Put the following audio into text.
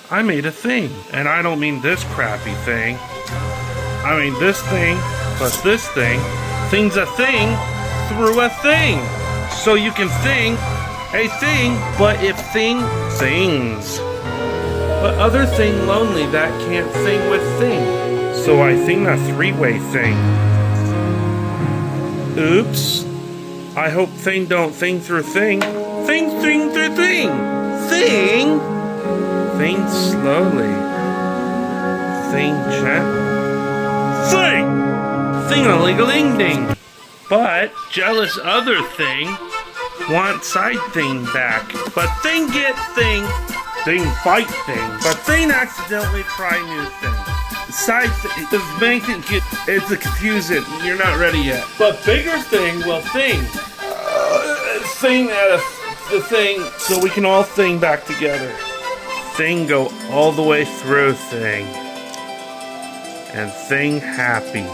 I made a thing. And I don't mean this crappy thing. I mean this thing plus this thing. Thing's a thing through a thing. So you can thing a thing, but if thing things. But other thing lonely that can't thing with thing. So I thing a three-way thing. Oops. I hope thing don't thing through thing. Thing through thing. Thing. Thing slowly. Thing gently. Thing! Thing-a-ling-a-ling-ding. But jealous other thing want side thing back. But thing get thing. Thing fight thing. But thing accidentally try new thing. Side thing is making it, it's a confusing. You're not ready yet. But bigger thing will thing. Thing at the thing so we can all thing back together. Thing go all the way through thing. And thing happy.